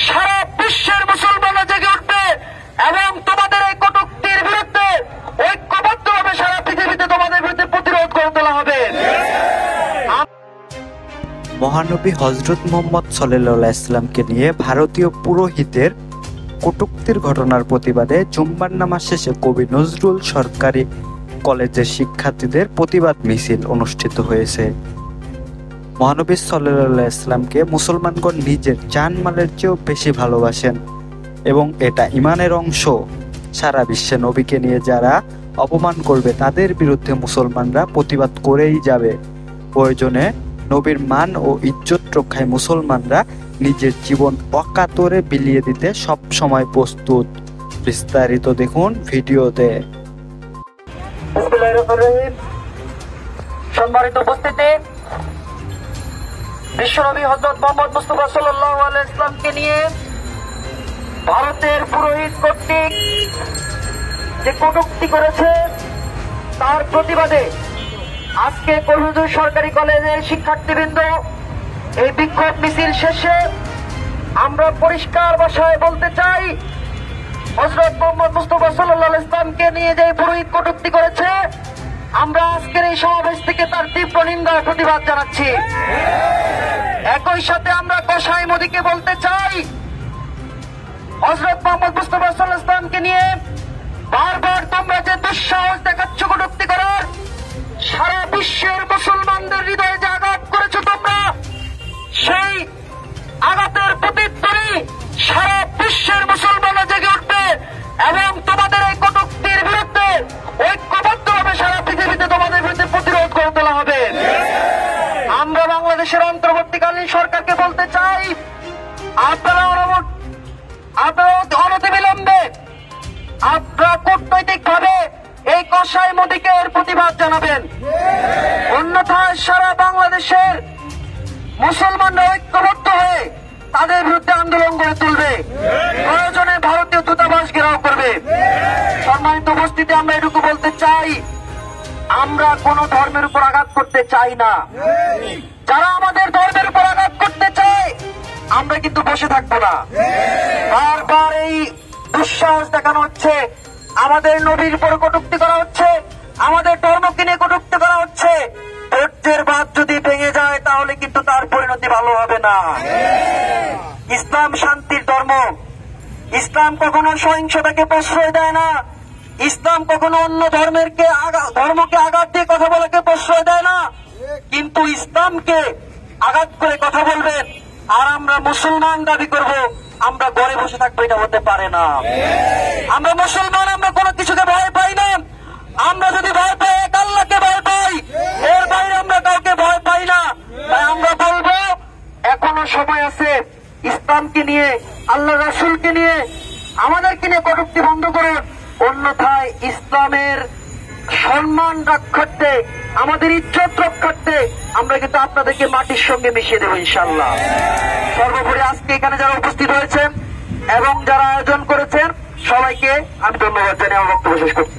সারা বিশ্বের মুসলমানরা জেগে উঠবে এবং তোমাদের এই কটূক্তির বিরুদ্ধে ঐক্যবদ্ধভাবে সারা পৃথিবীতে তোমাদের বিরুদ্ধে প্রতিরোধ করে তোলা হবে। মহানবী হযরত মুহাম্মদ সাল্লাল্লাহু আলাইহি ওয়াসাল্লামকে নিয়ে ভারতীয় পুরোহিতের কটূক্তির ঘটনার প্রতিবাদে জুম্মার নামাজ শেষে কবি নজরুল সরকারি কলেজের শিক্ষার্থীদের প্রতিবাদ মিছিল অনুষ্ঠিত হয়েছে। মহানবী সাল্লাল্লাহু আলাইহি ওয়াসাল্লামকে মুসলমানগণ নিজের জানমালের চেয়েও বেশি ভালোবাসেন এবং এটা ঈমানের অংশ। সারা বিশ্বে নবীকে নিয়ে যারা অপমান করবে তাদের বিরুদ্ধে মুসলমানরা প্রতিবাদ করেই যাবে। প্রয়োজনে নবীর মান ও ইজ্জত রক্ষায় মুসলমানরা নিজের জীবন অকাতরে বিলিয়ে দিতে সব সময় প্রস্তুত। বিস্তারিত দেখুন ভিডিওতে। সম্মানিত উপস্থিতি, বিশ্বনবী হযরত মুহাম্মদ মুস্তাফা সাল্লাল্লাহু আলাইহি ওয়াসাল্লামকে নিয়ে ভারতের পুরোহিত কর্তৃক যে কটূক্তি করেছে তার প্রতিবাদে আজকে কোহিনূর সরকারি কলেজের শিক্ষার্থীবৃন্দ এই বিক্ষোভ মিছিল শেষে আমরা পরিষ্কার ভাষায় বলতে চাই, হযরত মুহাম্মদ মুস্তাফা সাল্লাল্লাহু আলাইহি ওয়াসাল্লামকে নিয়ে যে পুরোহিত কটূক্তি করেছে আমরা আজকের এই সমাবেশ থেকে তার তীব্র নিন্দা প্রতিবাদ জানাচ্ছি। একই সাথে আমরা কসাই মোদীকে বলতে চাই, হযরত মুহাম্মদ মুস্তাফা সাল্লাল্লাহু আলাইহি ওয়াসাল্লামকে নিয়ে বারবার তোমরা যে দুঃসাহস দেখাচ্ছ কটূক্তি করার, সারা বিশ্বের মুসলমানদের হৃদয়ে যে আঘাত করেছো তোমরা, সেই আঘাতের প্রতিধ্বনি সারা বিশ্বের মুসলমানরা জেগে উঠবে এবং তোমাদের এই কটূক্তির বিরুদ্ধে ঐক্যবদ্ধভাবে সারা পৃথিবীতে তোমাদের বিরুদ্ধে প্রতিরোধ করে তোলা হবে। আমরা বাংলাদেশের অন্তর্বর্তীকালীন সরকারকে বলতে চাই, আপনারা অনতিবিলম্বে আপনারা কূটনৈতিক ভাবে এই কসাই মোদীকে এর প্রতিবাদ জানাবেন, অন্যথায় সারা বাংলাদেশের মুসলমানরা ঐক্যবদ্ধ হয়ে তাদের বিরুদ্ধে আন্দোলন গড়ে তুলবে, প্রয়োজনে ভারতীয় দূতাবাস ঘেরাও করবে। সম্মানিত উপস্থিতি, আমরা এটুকু বলতে চাই, আমরা কোন ধর্মের উপর আঘাত করতে চাই না। যারা আমাদের ধর্মের উপর আঘাত করতে চায় আমরা কিন্তু বসে থাকবো না। বারবার এই দুঃসাহস দেখানো হচ্ছে, আমাদের নবীর উপর কটূক্তি করা হচ্ছে, আমাদের ধর্মকে নিয়ে কটূক্তি করা হচ্ছে। ধৈর্যের বাঁধ যদি ভেঙে যায় তাহলে কিন্তু তার পরিণতি ভালো হবে না। ইসলাম শান্তির ধর্ম, ইসলাম কখনো সহিংসতাকে প্রশ্রয় দেয় না, ইসলাম কখনো অন্য ধর্মকে আঘাত দিয়ে কথা বলাকে প্রশ্রয় দেয় না। কিন্তু ইসলামকে আঘাত করে কথা বলবেন আর আমরা মুসলমান দাবি করব, আমরা ঘরে বসে থাকবো, এটা হতে পারে না। আমরা মুসলমান, আমরা কোনো কিছুকে ভয় পাই না। আমরা যদি ভয় পাই এক আল্লাহকে ভয় পাই, এর বাইরে আমরা কাউকে ভয় পাই না। তাই আমরা বলবো এখনো সময় আছে, ইসলামকে নিয়ে, আল্লাহ রাসূলকে নিয়ে, আমাদেরকে নিয়ে কটূক্তি বন্ধ করুন, অন্যথায় ইসলামের সম্মান রক্ষার্থে, আমাদের ইজ্জত রক্ষার্থে আমরা কিন্তু আপনাদেরকে মাটির সঙ্গে মিশিয়ে দেবো ইনশাআল্লাহ। সর্বোপরি আজকে এখানে যারা উপস্থিত হয়েছেন এবং যারা আয়োজন করেছেন সবাইকে আমি ধন্যবাদ জানিয়ে আমার বক্তব্য শেষ করছি।